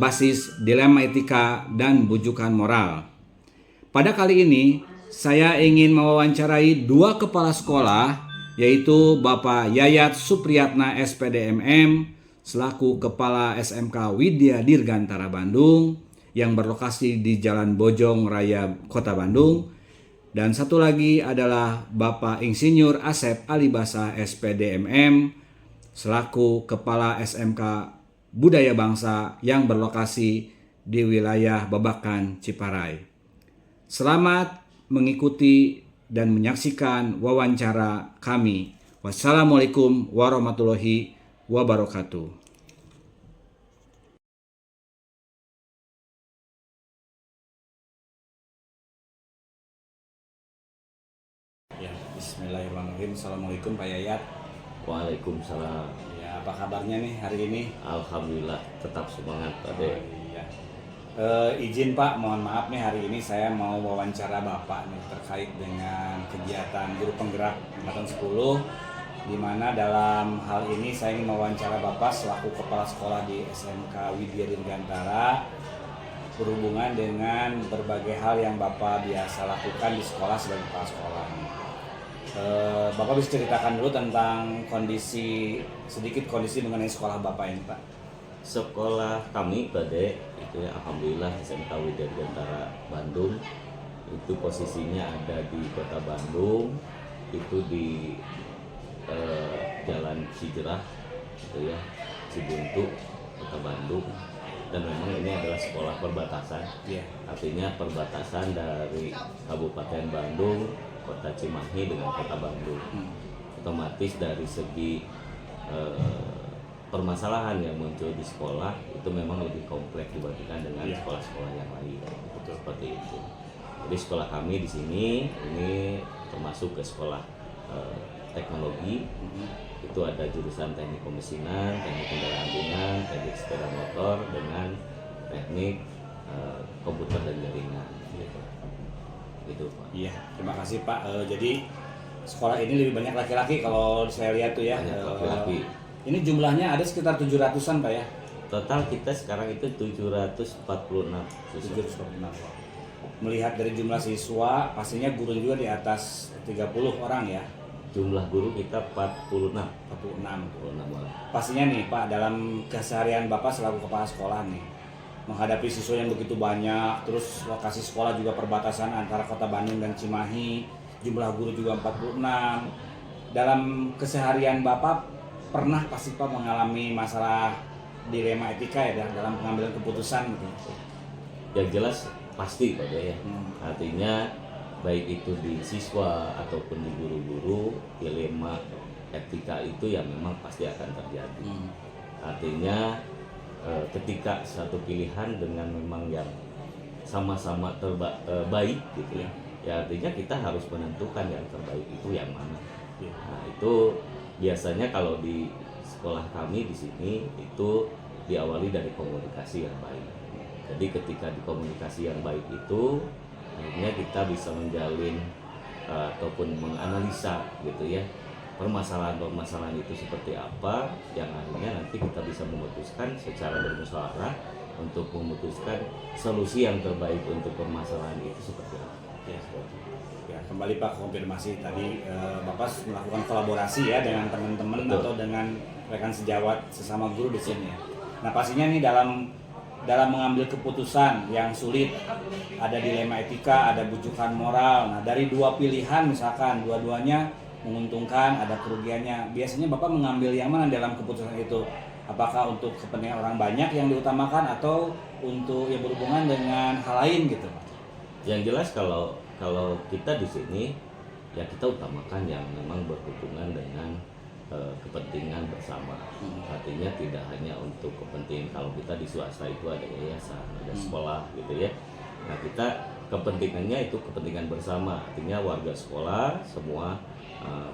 berbasis dilema etika dan bujukan moral. Pada kali ini, saya ingin mewawancarai dua kepala sekolah, yaitu Bapak Yayat Supriyatna SPDMM selaku Kepala SMK Widya Dirgantara Bandung yang berlokasi di Jalan Bojong Raya, Kota Bandung. Dan satu lagi adalah Bapak Insinyur Asep Alibasa SPDMM selaku Kepala SMK Budaya Bangsa yang berlokasi di wilayah Babakan, Ciparai. Selamat mengikuti dan menyaksikan wawancara kami. Wassalamualaikum warahmatullahi wabarakatuh. Ya, bismillahirrahmanirrahim. Assalamualaikum Pak Yayat. Waalaikumsalam. Ya, apa kabarnya nih hari ini? Alhamdulillah, tetap semangat Pak De. Iya. Izin Pak, mohon maaf nih hari ini saya mau wawancara Bapak nih terkait dengan kegiatan guru penggerak angkatan 10, di mana dalam hal ini saya ingin mewawancara Bapak selaku kepala sekolah di SMK Widya Dirgantara berhubungan dengan berbagai hal yang Bapak biasa lakukan di sekolah sebagai kepala sekolah. Bapak bisa ceritakan dulu tentang kondisi mengenai sekolah Bapak ini Pak? Sekolah kami Pak De, itu ya alhamdulillah SMK Widya Dirgantara Bandung, itu posisinya ada di Kota Bandung, itu di Jalan Cijerah, gitu ya, Cibuntu, Kota Bandung. Dan memang ini adalah sekolah perbatasan, artinya perbatasan dari Kabupaten Bandung, Kota Cimahi dengan Kota Bandung. Otomatis dari segi permasalahan yang muncul di sekolah itu memang lebih kompleks dibandingkan dengan sekolah-sekolah yang lain. Betul. Seperti itu. Jadi sekolah kami di sini ini termasuk ke sekolah teknologi. Itu ada jurusan teknik pemesinan, teknik kendaraan ringan, teknik sepeda motor dengan teknik komputer dan jaringan. Gitu Pak. Iya, terima kasih Pak. Jadi sekolah ini lebih banyak laki-laki kalau saya lihat tuh ya. Banyak laki-laki. Ini jumlahnya ada sekitar 700-an Pak ya? Total kita sekarang itu 746 siswa. Melihat dari jumlah siswa, pastinya guru juga di atas 30 orang ya? Jumlah guru kita 46 orang. Pastinya nih Pak, dalam keseharian Bapak selaku kepala sekolah nih, menghadapi siswa yang begitu banyak, terus lokasi sekolah juga perbatasan antara Kota Bandung dan Cimahi, jumlah guru juga 46. Dalam keseharian Bapak, pernah pasti Pak mengalami masalah dilema etika ya dalam pengambilan keputusan gitu? Yang jelas pasti Pak ya. Artinya baik itu di siswa ataupun di guru-guru, dilema etika itu yang memang pasti akan terjadi. Artinya ketika satu pilihan dengan memang yang sama-sama baik gitu ya, artinya kita harus menentukan yang terbaik itu yang mana. Nah itu biasanya kalau di sekolah kami di sini itu diawali dari komunikasi yang baik. Jadi ketika di komunikasi yang baik itu akhirnya kita bisa menjalin ataupun menganalisa gitu ya permasalahan-permasalahan itu seperti apa yang akhirnya nanti kita bisa memutuskan secara bermusyawarah untuk memutuskan solusi yang terbaik untuk permasalahan itu seperti apa. Ya, kembali Pak konfirmasi tadi Bapak melakukan kolaborasi ya dengan teman-teman atau dengan rekan sejawat sesama guru di sini ya. Nah pastinya nih dalam mengambil keputusan yang sulit ada dilema etika, ada bujukan moral. Nah dari dua pilihan misalkan dua-duanya menguntungkan, ada kerugiannya. Biasanya Bapak mengambil yang mana dalam keputusan itu? Apakah untuk kepentingan orang banyak yang diutamakan atau untuk yang berhubungan dengan hal lain gitu Pak? Yang jelas kalau kita di sini ya kita utamakan yang memang berhubungan dengan kepentingan bersama. Artinya tidak hanya untuk kepentingan, kalau kita di swasta itu ada yayasan, ada sekolah gitu ya. Nah kita kepentingannya itu kepentingan bersama, artinya warga sekolah semua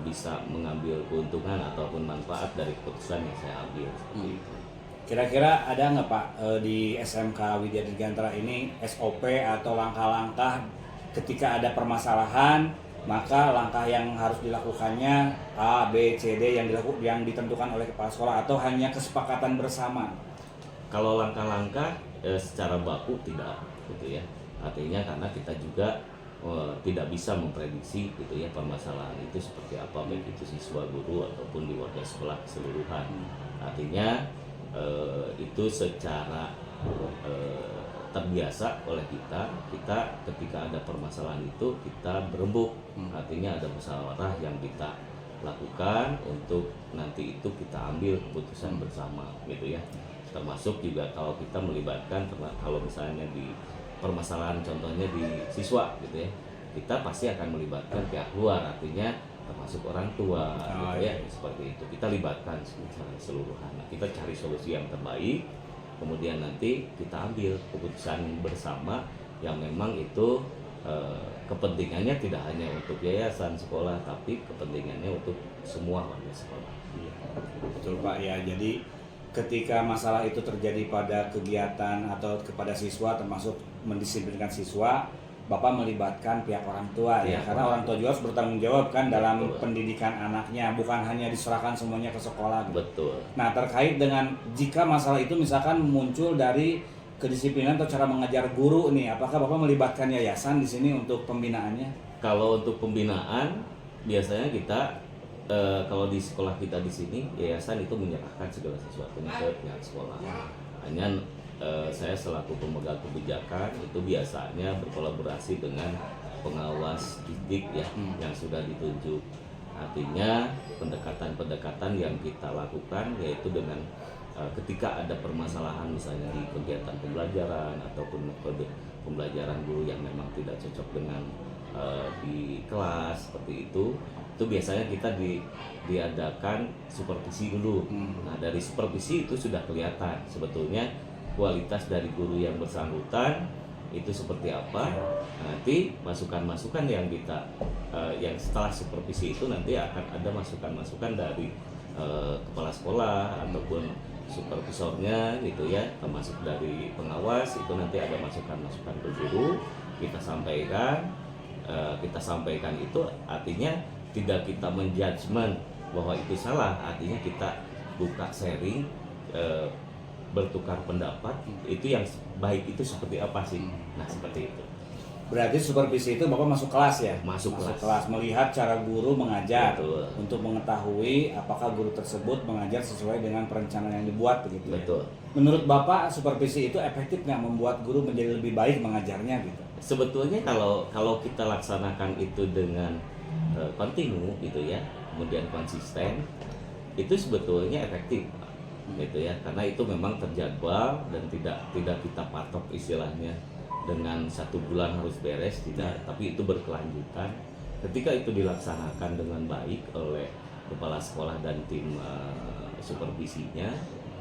bisa mengambil keuntungan ataupun manfaat dari keputusan yang saya ambil. Kira-kira ada nggak Pak di SMK Widya Dirgantara ini SOP atau langkah-langkah ketika ada permasalahan, maka langkah yang harus dilakukannya A, B, C, D yang ditentukan oleh kepala sekolah atau hanya kesepakatan bersama? Kalau langkah-langkah secara baku tidak gitu ya. Artinya karena kita juga tidak bisa memprediksi gitu ya permasalahan itu seperti apa, baik itu siswa, guru ataupun di warga sekolah keseluruhan. Artinya itu secara terbiasa oleh kita ketika ada permasalahan itu kita berembuk. Artinya ada musyawarah yang kita lakukan untuk nanti itu kita ambil keputusan bersama gitu ya. Termasuk juga kalau kita melibatkan, kalau misalnya di permasalahan contohnya di siswa gitu ya, kita pasti akan melibatkan pihak luar, artinya termasuk orang tua gitu ya, seperti itu kita libatkan secara keseluruhan. Nah, kita cari solusi yang terbaik, kemudian nanti kita ambil keputusan bersama yang memang itu kepentingannya tidak hanya untuk yayasan sekolah, tapi kepentingannya untuk semua warga sekolah. Iya, betul Pak ya. Jadi ketika masalah itu terjadi pada kegiatan atau kepada siswa, termasuk mendisiplinkan siswa, Bapak melibatkan pihak orang tua ya, karena orang tua juga harus bertanggung jawab kan dalam pendidikan anaknya, bukan hanya diserahkan semuanya ke sekolah. Betul. Nah, terkait dengan jika masalah itu misalkan muncul dari kedisiplinan atau cara mengajar guru nih, apakah Bapak melibatkan yayasan di sini untuk pembinaannya? Kalau untuk pembinaan biasanya kita kalau di sekolah kita di sini yayasan itu menyerahkan segala sesuatunya ke pihak sekolah. Hanya saya selaku pemegang kebijakan itu biasanya berkolaborasi dengan pengawas didik ya yang sudah ditunjuk. Artinya pendekatan-pendekatan yang kita lakukan yaitu dengan ketika ada permasalahan misalnya di kegiatan pembelajaran ataupun metode pembelajaran guru yang memang tidak cocok dengan di kelas seperti itu biasanya kita diadakan supervisi dulu. Nah, dari supervisi itu sudah kelihatan sebetulnya kualitas dari guru yang bersangkutan itu seperti apa. Nanti masukan-masukan yang kita yang setelah supervisi itu nanti akan ada masukan-masukan dari kepala sekolah ataupun supervisornya gitu ya, termasuk dari pengawas itu nanti ada masukan-masukan ke guru kita sampaikan itu artinya tidak kita menjudgment bahwa itu salah, artinya kita buka sharing, bertukar pendapat itu yang baik itu seperti apa sih. Nah, seperti itu. Berarti supervisi itu Bapak masuk kelas ya? Masuk kelas, melihat cara guru mengajar. Betul. Untuk mengetahui apakah guru tersebut mengajar sesuai dengan perencanaan yang dibuat begitu. Betul. Ya? Menurut Bapak supervisi itu efektif nggak membuat guru menjadi lebih baik mengajarnya gitu? Sebetulnya kalau kita laksanakan itu dengan kontinu gitu ya, kemudian konsisten, itu sebetulnya efektif gitu ya, karena itu memang terjadwal dan tidak kita patok istilahnya dengan 1 bulan harus beres, tidak, tapi itu berkelanjutan. Ketika itu dilaksanakan dengan baik oleh kepala sekolah dan tim supervisinya,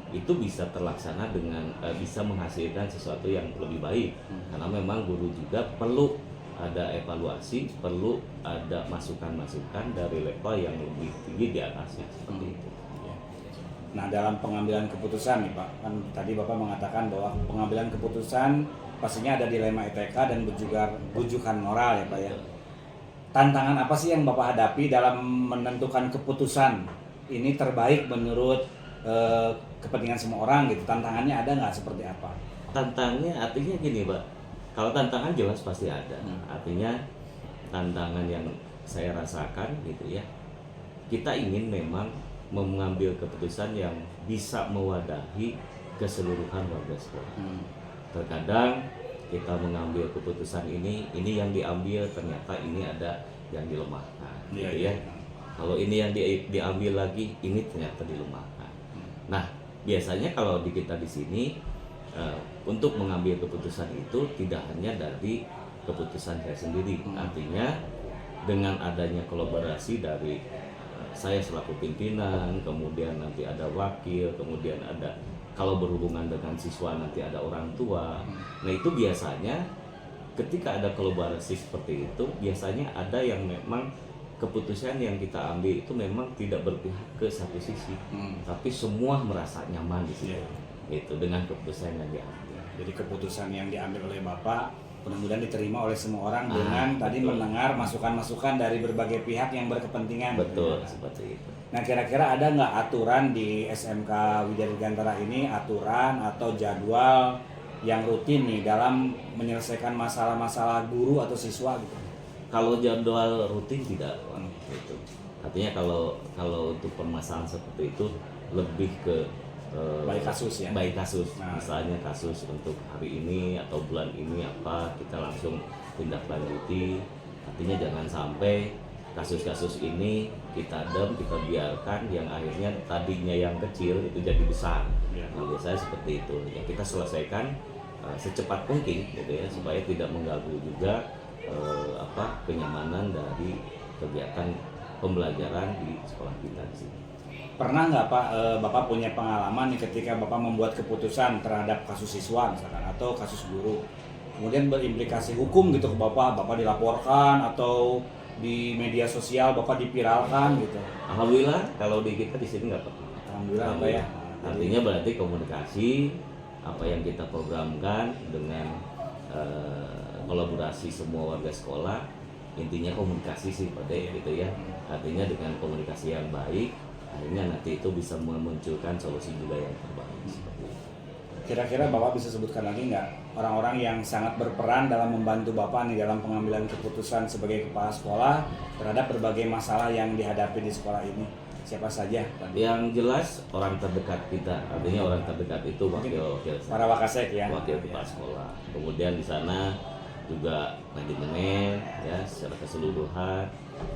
itu bisa terlaksana dengan bisa menghasilkan sesuatu yang lebih baik. Karena memang guru juga perlu ada evaluasi, perlu ada masukan-masukan dari level yang lebih tinggi di atasnya seperti itu. Nah, dalam pengambilan keputusan nih Pak, kan tadi Bapak mengatakan bahwa pengambilan keputusan pastinya ada dilema etika dan juga rujukan moral ya Pak ya. Tantangan apa sih yang Bapak hadapi dalam menentukan keputusan ini terbaik menurut kepentingan semua orang gitu? Tantangannya ada nggak, seperti apa? Tantangannya artinya gini Pak, kalau tantangan jelas pasti ada. Artinya tantangan yang saya rasakan gitu ya, kita ingin memang mengambil keputusan yang bisa mewadahi keseluruhan warga sekolah. Terkadang kita mengambil keputusan ini yang diambil ternyata ini ada yang dilemahkan gitu ya. Kalau ini yang diambil lagi ini ternyata dilemahkan. Nah, biasanya kalau di kita di sini untuk mengambil keputusan itu tidak hanya dari keputusan saya sendiri. Artinya dengan adanya kolaborasi dari saya selaku pimpinan, kemudian nanti ada wakil, kemudian ada kalau berhubungan dengan siswa nanti ada orang tua. Nah, itu biasanya ketika ada kolaborasi seperti itu, biasanya ada yang memang keputusan yang kita ambil itu memang tidak berpihak ke satu sisi, tapi semua merasa nyaman di situ. Itu dengan keputusan yang diambil. Jadi keputusan yang diambil oleh Bapak mudah-mudahan diterima oleh semua orang dengan tadi mendengar masukan-masukan dari berbagai pihak yang berkepentingan. Betul, seperti itu. Nah, kira-kira ada nggak aturan di SMK Widya Dirgantara ini, aturan atau jadwal yang rutin nih dalam menyelesaikan masalah-masalah guru atau siswa gitu? Kalau jadwal rutin tidak, gitu. Artinya kalau untuk permasalahan seperti itu lebih ke Baik kasus ya? baik kasus. Nah. Misalnya kasus untuk hari ini atau bulan ini apa, kita langsung tindak lanjuti. Artinya jangan sampai kasus-kasus ini kita kita biarkan yang akhirnya tadinya yang kecil itu jadi besar. Ya. Nah, biasanya seperti itu. Ya kita selesaikan secepat mungkin gitu ya, supaya tidak mengganggu juga kenyamanan dari kegiatan pembelajaran di sekolah kita di sini. Pernah nggak Pak, Bapak punya pengalaman nih ketika Bapak membuat keputusan terhadap kasus siswa misalkan atau kasus guru, kemudian berimplikasi hukum gitu ke Bapak dilaporkan atau di media sosial Bapak dipiralkan gitu? Alhamdulillah kalau di kita di sini nggak pernah. Alhamdulillah Pak ya. Artinya berarti komunikasi apa yang kita programkan dengan kolaborasi semua warga sekolah, intinya komunikasi sih Pak De, gitu ya. Artinya dengan komunikasi yang baik, akhirnya nanti itu bisa memunculkan solusi juga yang terbaik seperti itu. Kira-kira Bapak bisa sebutkan lagi nggak orang-orang yang sangat berperan dalam membantu Bapak nih dalam pengambilan keputusan sebagai kepala sekolah terhadap berbagai masalah yang dihadapi di sekolah ini? Siapa saja Pak? Yang jelas orang terdekat kita, artinya orang terdekat itu wakil Para Wakasek ya? wakil kepala sekolah. Kemudian di sana juga manajemen ya secara keseluruhan,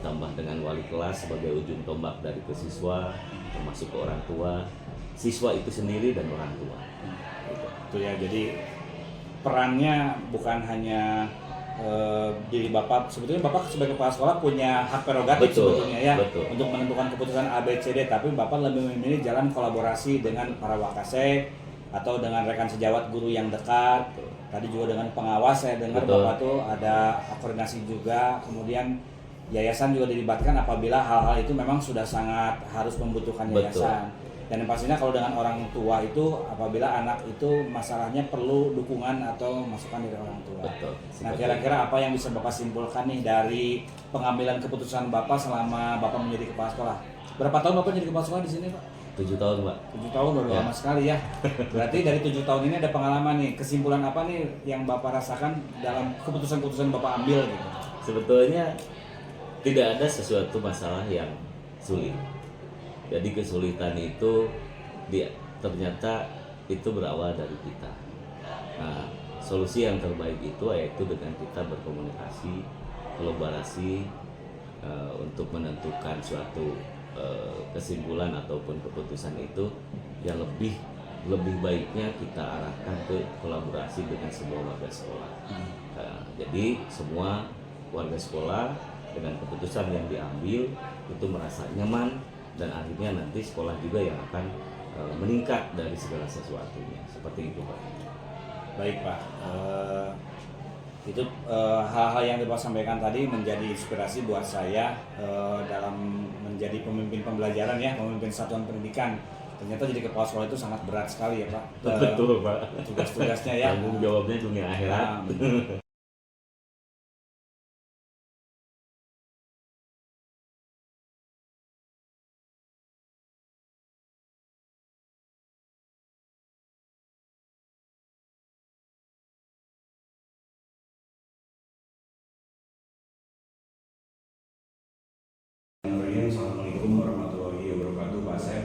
tambah dengan wali kelas sebagai ujung tombak dari ke siswa, termasuk ke orang tua, siswa itu sendiri dan orang tua. Itu ya, jadi perannya bukan hanya diri Bapak, sebetulnya Bapak sebagai kepala sekolah punya hak prerogatif sebetulnya ya, untuk menentukan keputusan A, B, C, D, tapi Bapak lebih memilih jalan kolaborasi dengan para wakasek atau dengan rekan sejawat guru yang dekat. Tadi juga dengan pengawas saya dengar Bapak tuh ada koordinasi juga, kemudian yayasan juga dilibatkan apabila hal-hal itu memang sudah sangat harus membutuhkan yayasan. Dan pastinya kalau dengan orang tua itu apabila anak itu masalahnya perlu dukungan atau masukan dari orang tua. Nah kira-kira apa yang bisa Bapak simpulkan nih dari pengambilan keputusan Bapak selama Bapak menjadi kepala sekolah? Berapa tahun Bapak jadi kepala sekolah di sini Pak? 7 tahun Pak. 7 tahun udah lama sekali ya. Berarti dari 7 tahun ini ada pengalaman nih, kesimpulan apa nih yang Bapak rasakan dalam keputusan-keputusan Bapak ambil gitu? Sebetulnya tidak ada sesuatu masalah yang sulit. Jadi kesulitan itu ternyata itu berawal dari kita. Nah, solusi yang terbaik itu yaitu dengan kita berkomunikasi, kolaborasi untuk menentukan suatu kesimpulan ataupun keputusan itu yang lebih baiknya kita arahkan ke kolaborasi dengan semua warga sekolah. Jadi semua warga sekolah dengan keputusan yang diambil itu merasa nyaman, dan akhirnya nanti sekolah juga yang akan meningkat dari segala sesuatunya, seperti itu Pak. Baik Pak, itu hal-hal yang Bapak sampaikan tadi menjadi inspirasi buat saya dalam menjadi pemimpin pembelajaran ya, pemimpin satuan pendidikan. Ternyata jadi kepala sekolah itu sangat berat sekali ya Pak. Betul Pak. Tugas-tugasnya ya. Tanggung jawabnya dunia akhirat. Assalamualaikum warahmatullahi wabarakatuh Pak Sep.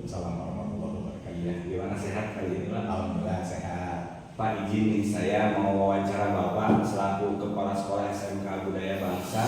Assalamualaikum warahmatullahi wabarakatuh. Ya, gimana sehat kali ini Pak? Alhamdulillah sehat. Pak izin nih saya mau wawancara Bapak selaku Kepala Sekolah SMK Budaya Bangsa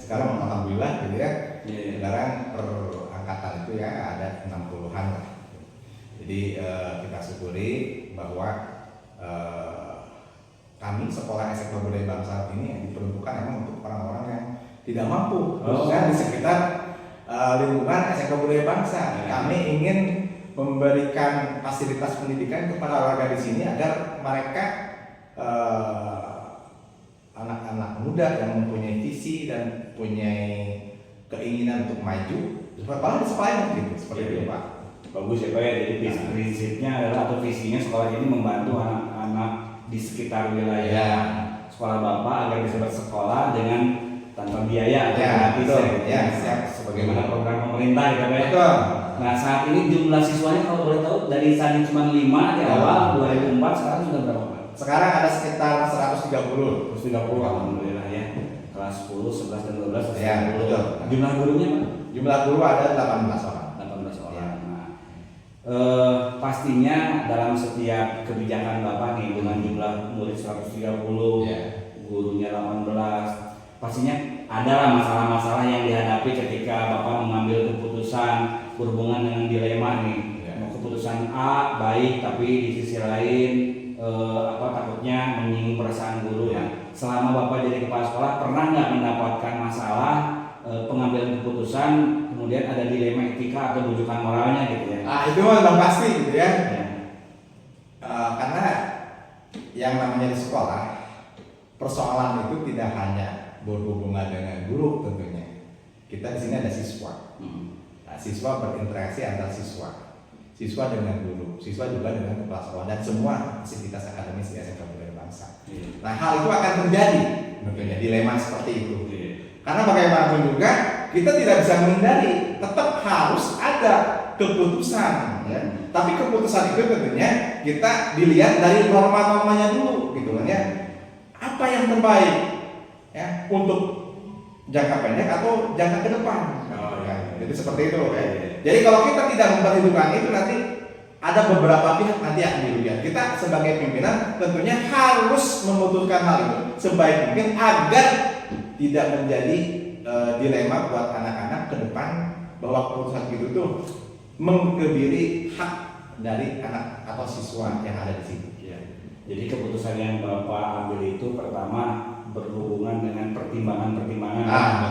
Sekarang alhamdulillah gitu ya. Iya. Sekarang per angkatan itu ya ada 60-an lah. Jadi kita syukuri bahwa kami sekolah SMK Budaya Bangsa ini yang diperuntukkan memang untuk orang-orang yang tidak mampu, khususnya di sekitar lingkungan SMK Budaya Bangsa. Kami ingin memberikan fasilitas pendidikan kepada warga di sini agar mereka anak-anak muda yang mempunyai visi dan punya keinginan untuk maju, sekolah di sekolah gitu, seperti itu Pak. Bagus ya Pak ya, jadi prinsipnya adalah atau visinya sekolah ini membantu anak-anak di sekitar wilayah sekolah Bapak agar bisa bersekolah dengan tanpa biaya atau gratis ya, siap. Sebagaimana program pemerintah gitu Pak ya. Betul. Nah saat ini jumlah siswanya kalau boleh tahu dari tadi cuma 5 di awal 2004 sekarang sudah berapa Pak? Sekarang ada sekitar 130. 130 alhamdulillah ya. Kelas 10, 11 dan 12 Ya, betul. Jumlah gurunya Pak? Jumlah guru ada 18 orang. 18 orang. Nah, pastinya dalam setiap kebijakan Bapak nih dengan jumlah murid 130, gurunya 18, pastinya adalah masalah-masalah yang dihadapi ketika Bapak mengambil keputusan berhubungan dengan dilema nih. Keputusan A baik tapi di sisi lain takutnya menyinggung perasaan guru ya. Selama Bapak jadi kepala sekolah pernah nggak mendapatkan masalah pengambilan keputusan kemudian ada dilema etika atau rujukan moralnya gitu ya? Itu udah pasti gitu ya. Karena yang namanya di sekolah persoalan itu tidak hanya berhubungan dengan guru tentunya. Kita di sini ada siswa. Nah, siswa berinteraksi antar siswa. Siswa dengan guru, siswa juga dengan kepala sekolah dan semua aktivitas akademis di SMK Budaya Bangsa. Nah, hal itu akan terjadi tentunya dilema seperti itu. Karena bagaimanapun juga kita tidak bisa menghindari, tetap harus ada keputusan. Ya. Tapi keputusan itu tentunya kita dilihat dari norma-normanya dulu, gitu kan ya. Apa yang terbaik ya untuk jangka pendek atau jangka ke depan. Jadi seperti itu. Ya. Jadi kalau kita tidak memperhitungkan itu nanti ada beberapa pihak nanti akan dirugikan. Kita sebagai pimpinan tentunya harus memutuskan hal itu sebaik mungkin agar tidak menjadi dilema buat anak-anak ke depan bahwa keputusan itu tuh mengkebiri hak dari anak atau siswa yang ada di situ. Ya. Jadi keputusan yang Bapak ambil itu pertama berhubungan dengan pertimbangan-pertimbangan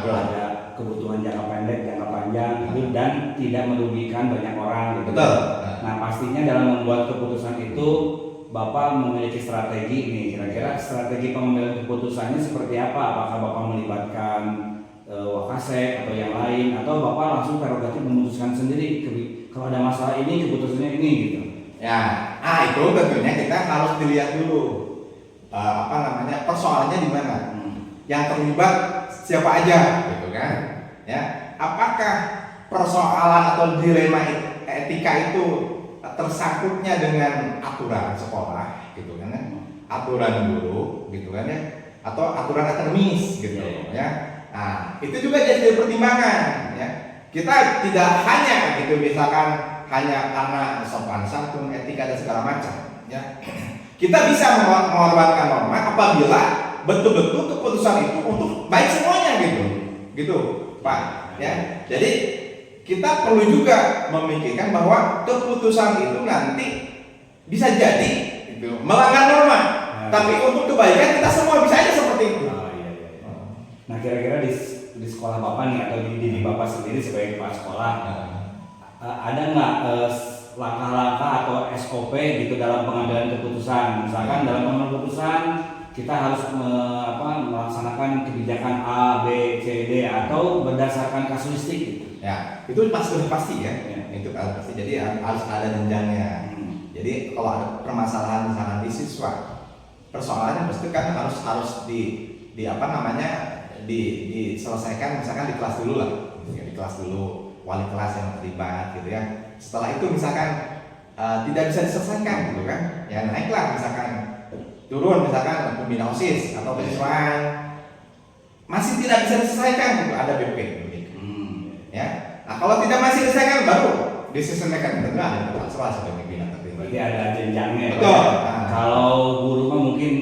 ada kebutuhan jangka pendek, jangka panjang dan tidak merugikan banyak orang gitu. Betul. Nah pastinya dalam membuat keputusan itu Bapak memiliki strategi nih, kira-kira strategi pengambilan keputusannya seperti apa? Apakah Bapak melibatkan Wakasek atau yang lain atau Bapak langsung prerogatif memutuskan sendiri kalau ada masalah ini keputusannya ini gitu. Ya, itu tentunya kita harus dilihat dulu persoalannya di mana, yang terlibat siapa aja, gitu kan? Ya, apakah persoalan atau dilema etika itu tersangkutnya dengan aturan sekolah, gitu kan? Aturan guru, gitu kan ya? Atau aturan akademis, gitu ya? Nah, itu juga jadi pertimbangan, ya. Kita tidak hanya gitu misalkan hanya karena sopan santun, etika dan segala macam, ya. Kita bisa mengorbankan norma apabila betul-betul keputusan itu untuk baik semuanya gitu Pak ya. Jadi kita perlu juga memikirkan bahwa keputusan itu nanti bisa jadi gitu, melanggar norma, tapi untuk kebaikan kita semua bisa aja seperti itu. Nah kira-kira di sekolah Bapak nih atau di diri Bapak sendiri sebagai kepala sekolah ada nggak langkah-langkah atau SOP gitu dalam pengambilan keputusan? Misalkan dalam pengambilan keputusan kita harus melaksanakan kebijakan A, B, C, D atau berdasarkan kasuistik gitu. Ya, itu pasti ya. Itu pasti. Jadi harus ada jenjangnya. Jadi kalau ada permasalahan misalkan di siswa, persoalannya pasti kan harus diselesaikan misalkan di kelas dulu lah. Di kelas dulu, wali kelas yang terlibat gitu ya. Setelah itu misalkan tidak bisa diselesaikan gitu kan, ya naiklah misalkan turun misalkan pembina OSIS atau kesiswaan masih tidak bisa diselesaikan gitu, ada BP ya. Nah kalau tidak masih diselesaikan baru diselesaikan, tentu ada kepala sekolah sebagai pimpinan tertinggi. Berarti ada jenjangnya. Betul. Kalau guru mah mungkin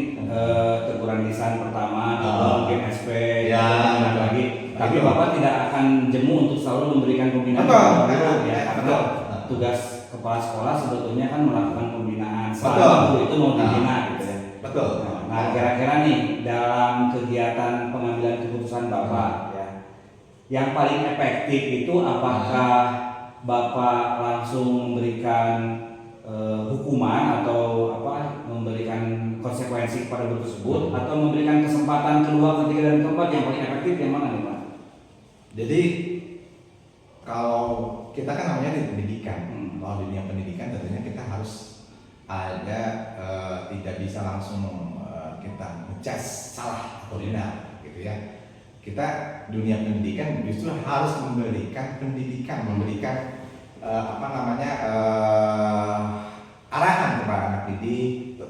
teguran lisan pertama atau mungkin SP lagi. Tapi Bapak tidak akan jemu untuk selalu memberikan pembinaan kepada guru ya, karena tugas kepala sekolah sebetulnya kan melakukan pembinaan selama guru itu mau dibina gitu ya. Betul. Nah kira-kira nih dalam kegiatan pengambilan keputusan Bapak ya, yang paling efektif itu apakah Bapak langsung memberikan hukuman atau memberikan konsekuensi kepada guru tersebut, atau memberikan kesempatan kedua, ketiga, dan keempat? Yang paling efektif yang mana nih Pak? Jadi kalau kita kan namanya di pendidikan, kalau di dunia pendidikan tentunya kita harus ada tidak bisa langsung kita ngecas salah atau benar gitu ya. Kita dunia pendidikan justru harus memberikan pendidikan, memberikan arahan kepada anak didik,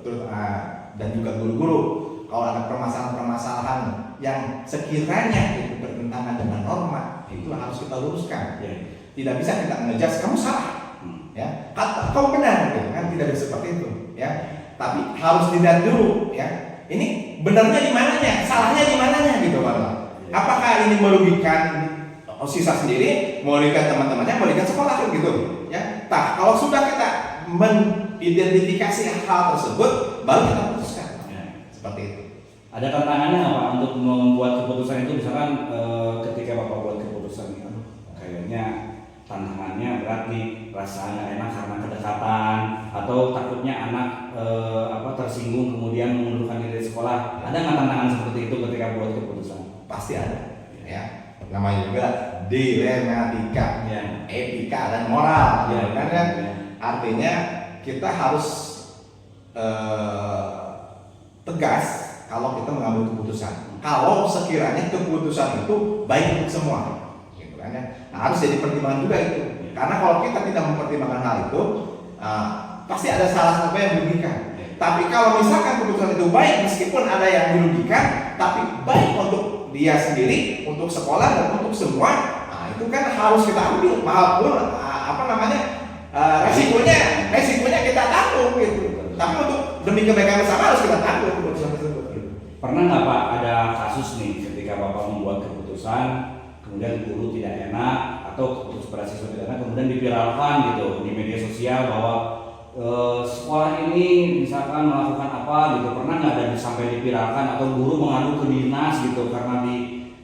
dan juga guru-guru. Kalau ada permasalahan-permasalahan yang sekiranya itu bertentangan dengan norma, itu harus kita luruskan. Tidak bisa kita ngejudge kamu salah, ya, kau benar, gitu kan? Tidak bisa seperti itu, ya. Tapi harus dilihat dulu, ya. Ini benarnya di mananya, salahnya di mananya, gitu, Pak. Apakah ini merugikan siswa sendiri, merugikan teman-temannya, merugikan sekolah, gitu, ya. Nah, kalau sudah kita mengidentifikasi hal tersebut, baru kita putuskan, seperti itu. Ada tantangannya nggak Pak untuk membuat keputusan itu? Misalkan ketika Bapak buat keputusan itu, kayaknya tantangannya berat nih, rasa nggak enak karena kedekatan, atau takutnya anak tersinggung kemudian mengundurkan diri dari sekolah. Ada nggak tantangan seperti itu ketika buat keputusan? Pasti ada, ya. Namanya juga dilematika, etika dan moral, kan? Artinya kita harus tegas kalau kita mengambil keputusan. Kalau sekiranya keputusan itu baik untuk semua, gitu kan ya. Nah, harus jadi pertimbangan juga itu. Karena kalau kita tidak mempertimbangkan hal itu, pasti ada salah satu yang merugikan. Tapi kalau misalkan keputusan itu baik, meskipun ada yang merugikan, tapi baik untuk dia sendiri, untuk sekolah dan untuk semua, nah itu kan harus kita ambil. Walaupun resikonya kita tanggung gitu. Tapi untuk demi kebaikan bersama harus kita tanggung keputusan tersebut. Pernah nggak Pak ada kasus nih ketika Bapak membuat keputusan, kemudian guru tidak enak atau keputusan pada siswa tidak enak, kemudian diviralkan gitu di media sosial bahwa sekolah ini misalkan melakukan apa gitu? Pernah nggak ada sampai diviralkan atau guru mengadu ke dinas gitu karena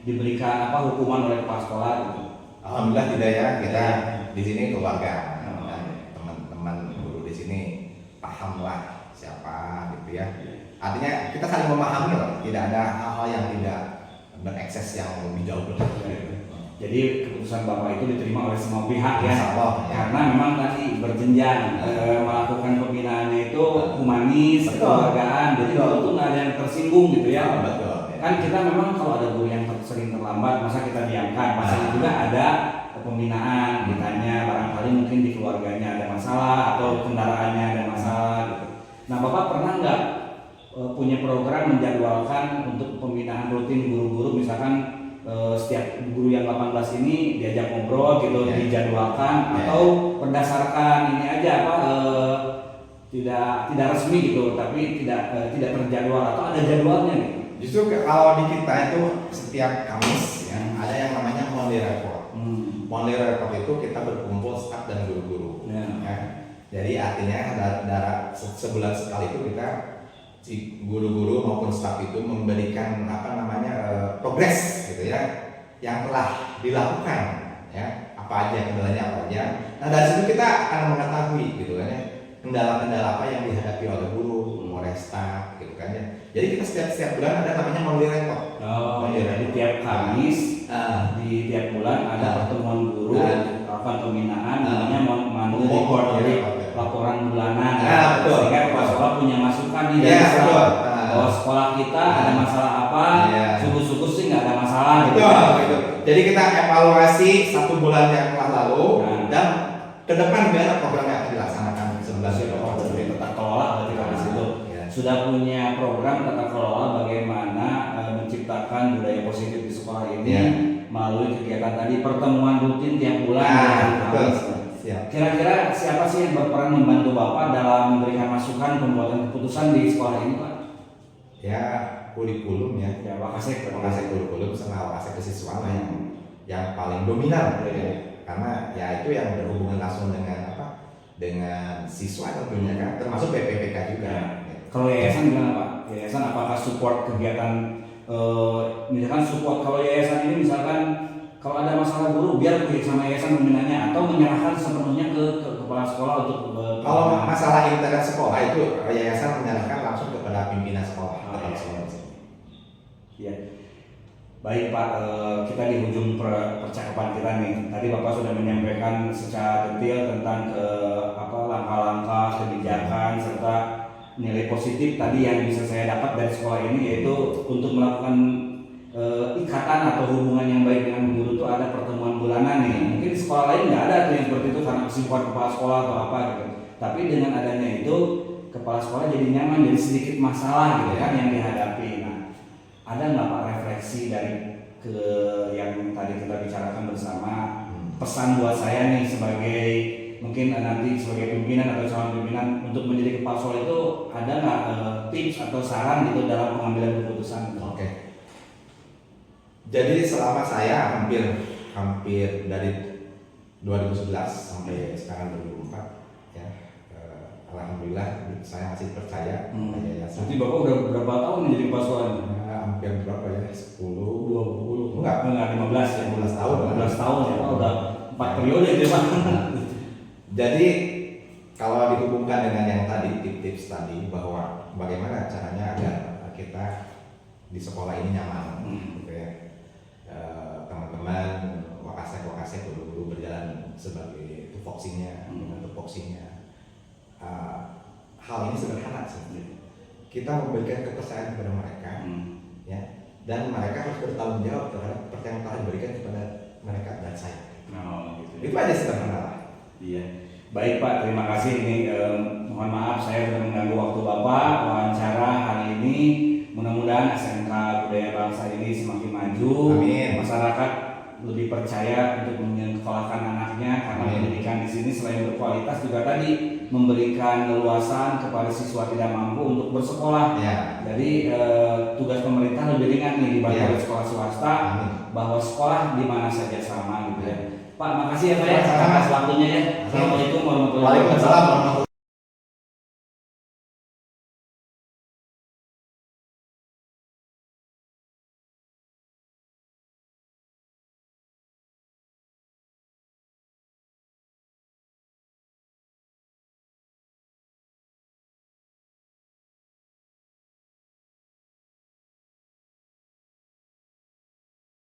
diberikan hukuman oleh kepala sekolah gitu? Alhamdulillah tidak ya, kita di sini keluarga. Teman-teman guru di sini pahamlah siapa gitu ya. Artinya kita saling memahami lah, tidak ada hal-hal yang tidak berekses yang lebih jauh gitu. Jadi keputusan Bapak itu diterima oleh semua pihak ya. Allah, ya. Karena memang tadi berjenjang melakukan pembinaannya itu humanis, kekeluargaan, jadi guru itu nggak ada yang tersinggung gitu ya. Betul. Kan kita memang kalau ada guru yang sering terlambat, masa kita diamkan? Pasti juga ada pembinaan, ditanya barangkali mungkin di keluarganya ada masalah atau kendaraannya ada masalah gitu. Nah, Bapak pernah nggak punya program menjadwalkan untuk pembinaan rutin guru-guru, misalkan setiap guru yang 18 ini diajak ngobrol gitu, dijadwalkan, atau berdasarkan ini aja tidak resmi gitu, tapi tidak terjadwal, atau ada jadwalnya gitu? Justru kalau di kita itu setiap Kamis ya, ada yang namanya Monday Report. Monday Report itu kita berkumpul staf dan guru-guru. Ya. Jadi artinya sebulan sekali itu kita si guru-guru maupun staf itu memberikan progres gitu ya yang telah dilakukan, ya, apa aja kendalanya apa aja. Nah, dari situ kita akan mengetahui gitu kan ya kendala-kendala apa yang dihadapi oleh guru, oleh staf gitu kan ya. Jadi kita setiap bulan ada namanya monthly report. Jadi tiap Kamis di tiap bulan ada pertemuan guru, pembinaan, namanya monthly report, jadi laporan bulanan. Sehingga kepala sekolah punya masukan nih dari sekolah. Kalau sekolah kita ada masalah apa, syukur-syukur sih nggak ada masalah gitu. Betul. Jadi kita evaluasi 1 bulan yang telah lalu dan ke depan bagaimana program yang akan dilaksanakan 11 Oktober. Tata kelola berarti di situ. Sudah punya program tata kelola bagaimana menciptakan budaya positif di sekolah ini melalui kegiatan tadi pertemuan rutin tiap bulan. Kira-kira siapa sih yang berperan membantu Bapak dalam memberikan masukan pembuatan keputusan di sekolah ini, Pak? Ya, kurikulum ya. Wakasek kurikulum sama wakasek kesiswaan yang paling dominan. Karena ya itu yang berhubungan langsung dengan dengan siswa tentunya kan, termasuk BPPK juga. Kalau yayasan gimana Pak? Yayasan apakah support kegiatan misalkan support kalau yayasan ini misalkan kalau ada masalah guru biar sama yayasan pembinaannya atau menyerahkan sepenuhnya ke kepala sekolah untuk Kalau masalah internet sekolah itu yayasan menyerahkan langsung kepada pimpinan sekolah atau sekolah. Ya. Baik Pak, kita di ujung percakapan kita nih. Tadi Bapak sudah menyampaikan secara detail tentang langkah-langkah kebijakan serta nilai positif tadi yang bisa saya dapat dari sekolah ini, yaitu untuk melakukan ikatan atau hubungan yang baik dengan guru itu ada pertemuan bulanan nih. Mungkin di sekolah lain nggak ada tuh yang seperti itu karena kesibukan kepala sekolah atau apa gitu. Tapi dengan adanya itu kepala sekolah jadi nyaman, jadi sedikit masalah gitu kan yang dihadapi. Nah, ada nggak Pak refleksi dari yang tadi kita bicarakan bersama, pesan buat saya nih sebagai mungkin nanti sebagai pimpinan atau calon pimpinan untuk menjadi kepala sekolah itu ada nggak tips atau saran gitu dalam pengambilan keputusan? Oke. Jadi selama saya hampir dari 2011 sampai sekarang 2004 ya, alhamdulillah saya masih percaya pada yayasan. Jadi Bapak udah berapa tahun menjadi kepala sekolah? Hampir berapa ya? 10, 20, enggak 15 ya? 15 tahun. 15 tahun ya, udah 4 periode itu Pak. Jadi kalau dihubungkan dengan yang tadi tips-tips tadi bahwa bagaimana caranya agar kita di sekolah ini nyaman, gitu ya. Teman-teman wakasek guru berjalan sebagai tupoksinya, hal ini sederhana sebenarnya. Kita memberikan kepercayaan kepada mereka, ya, dan mereka harus bertanggung jawab terhadap kepercayaan yang telah diberikan kepada mereka dan saya. Gitu. Itu aja sederhana lah. Iya. Baik Pak, terima kasih. Ini mohon maaf saya sudah mengganggu waktu Bapak wawancara hari ini. Mudah-mudahan SMK Budaya Bangsa ini semakin maju. Amin. Masyarakat lebih percaya untuk menyekolahkan anaknya karena pendidikan di sini selain berkualitas juga tadi memberikan leluasan kepada siswa tidak mampu untuk bersekolah. Ya. Jadi tugas pemerintah lebih ringan nih dibanding sekolah swasta, bahwa sekolah di mana saja sama gitu ya. Pak, makasih ya Pak ya atas waktunya ya. Assalamualaikum warahmatullahi wabarakatuh. Waalaikumsalam warahmatullahi wabarakatuh.